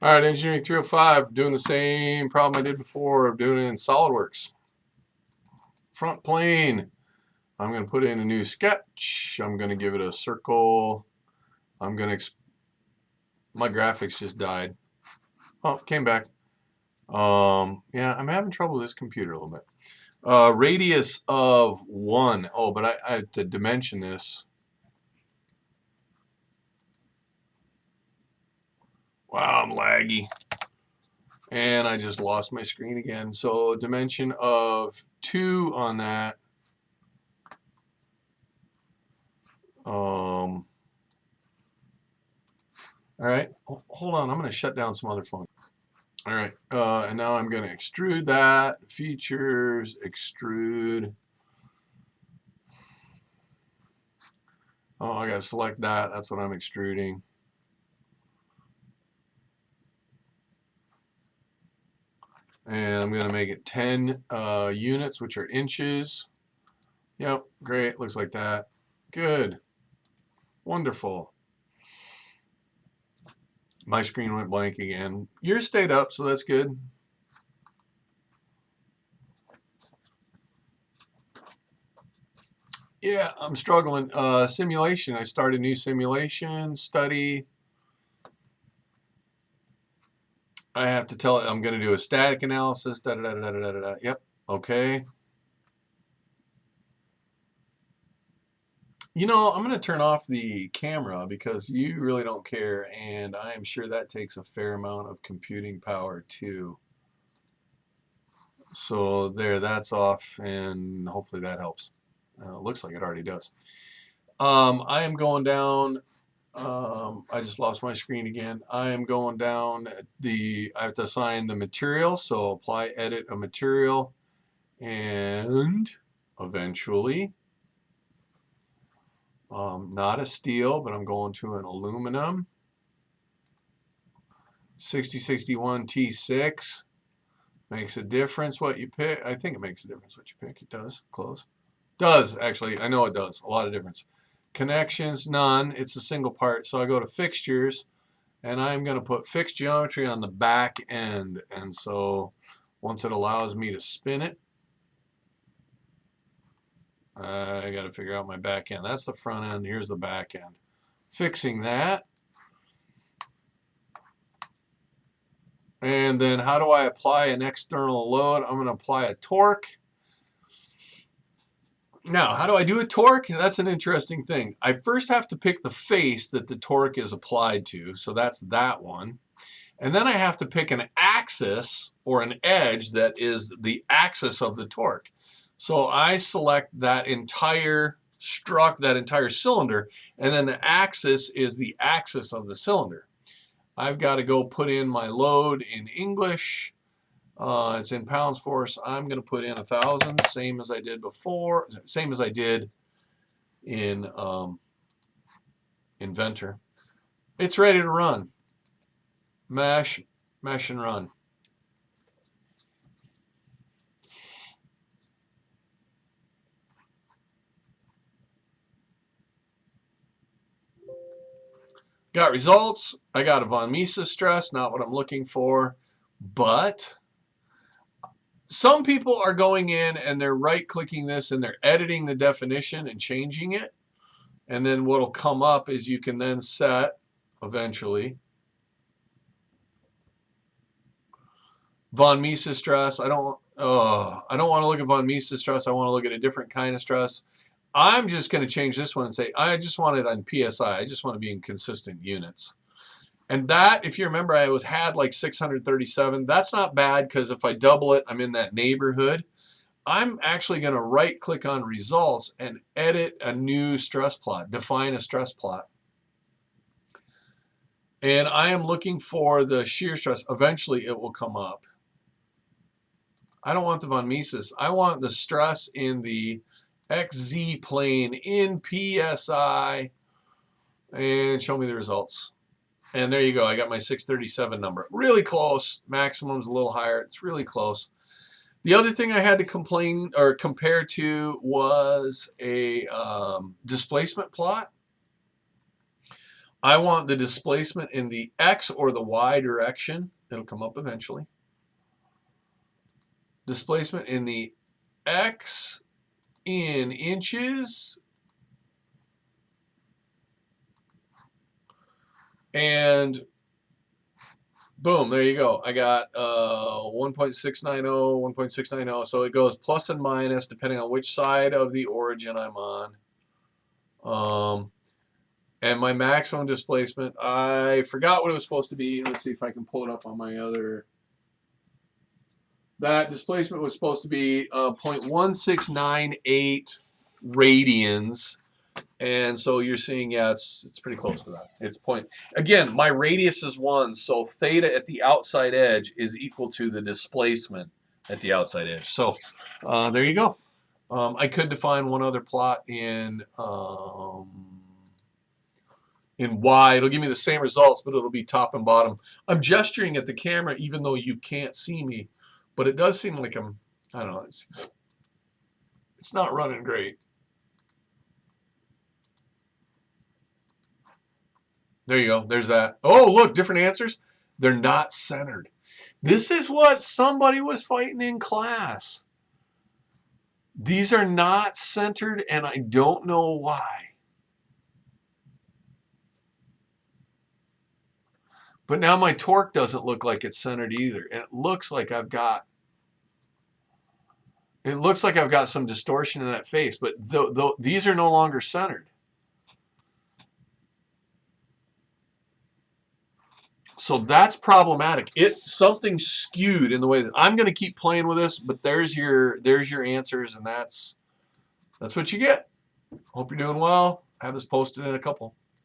All right, Engineering 305, doing the same problem I did before, of doing it in Solidworks. Front plane, I'm going to put in a new sketch. I'm going to give it a circle. I'm going to, my graphics just died. Oh, came back. Yeah, I'm having trouble with this computer a little bit. Radius of 1. Oh, but I have to dimension this. Wow, I'm laggy. And I just lost my screen again. So dimension of 2 on that. All right, hold on. I'm going to shut down some other phones. All right, and now I'm going to extrude that. Features, extrude. Oh, I got to select that. That's what I'm extruding. And I'm going to make it 10 units, which are inches. Yep, great. Looks like that. Good. Wonderful. My screen went blank again. Yours stayed up, so that's good. Yeah, I'm struggling. Simulation. I started a new simulation study. I have to tell it I'm going to do a static analysis. Da, da, da, da, da, da, da. Yep. Okay. You know, I'm going to turn off the camera because you really don't care, and I am sure that takes a fair amount of computing power too. So there, that's off, and hopefully that helps. Looks like it already does. I am going down. I just lost my screen again. I am going down I have to assign the material, so apply edit a material, and eventually, not a steel, but I'm going to an aluminum. 6061 T6 makes a difference what you pick. I think it makes a difference what you pick. It does. Close. Does, actually. I know it does. A lot of difference. Connections, none. It's a single part. So I go to fixtures, and I'm going to put fixed geometry on the back end. And so once it allows me to spin it, I got to figure out my back end. That's the front end. Here's the back end. Fixing that. And then how do I apply an external load? I'm going to apply a torque. Now, how do I do a torque? That's an interesting thing. I first have to pick the face that the torque is applied to. So that's that one. And then I have to pick an axis or an edge that is the axis of the torque. So I select that entire cylinder, and then the axis is the axis of the cylinder. I've got to go put in my load in English. It's in pounds force. I'm going to put in 1,000, same as I did before, same as I did in Inventor. It's ready to run. Mesh and run. Got results. I got a von Mises stress, not what I'm looking for, but some people are going in and they're right-clicking this and they're editing the definition and changing it. And then what'll come up is you can then set, eventually, von Mises stress. I don't want to look at von Mises stress. I want to look at a different kind of stress. I'm just going to change this one and say I just want it on PSI. I just want to be in consistent units. And that, if you remember, I had like 637. That's not bad because if I double it, I'm in that neighborhood. I'm actually going to right-click on results and edit a new stress plot, define a stress plot. And I am looking for the shear stress. Eventually, it will come up. I don't want the von Mises. I want the stress in the XZ plane in PSI. And show me the results. And there you go. I got my 637 number. Really close. Maximum's a little higher. It's really close. The other thing I had to compare to was a displacement plot. I want the displacement in the X or the Y direction. It'll come up eventually. Displacement in the X in inches. And boom, there you go. I got 1.690, 1.690. So it goes plus and minus depending on which side of the origin I'm on. And my maximum displacement, I forgot what it was supposed to be. Let's see if I can pull it up on my other. That displacement was supposed to be 0.1698 radians. And so you're seeing, yeah, it's pretty close to that. It's point. Again, my radius is 1, so theta at the outside edge is equal to the displacement at the outside edge. So there you go. I could define one other plot in Y. It'll give me the same results, but it'll be top and bottom. I'm gesturing at the camera even though you can't see me, but it does seem like I don't know, it's not running great. There you go. There's that. Oh, look, different answers. They're not centered. This is what somebody was fighting in class. These are not centered, and I don't know why. But now my torque doesn't look like it's centered either. And it looks like I've got some distortion in that face, but these are no longer centered. So that's problematic. Something skewed in the way that I'm going to keep playing with this, but there's your answers, and that's what you get. Hope you're doing well. Have this posted in a couple.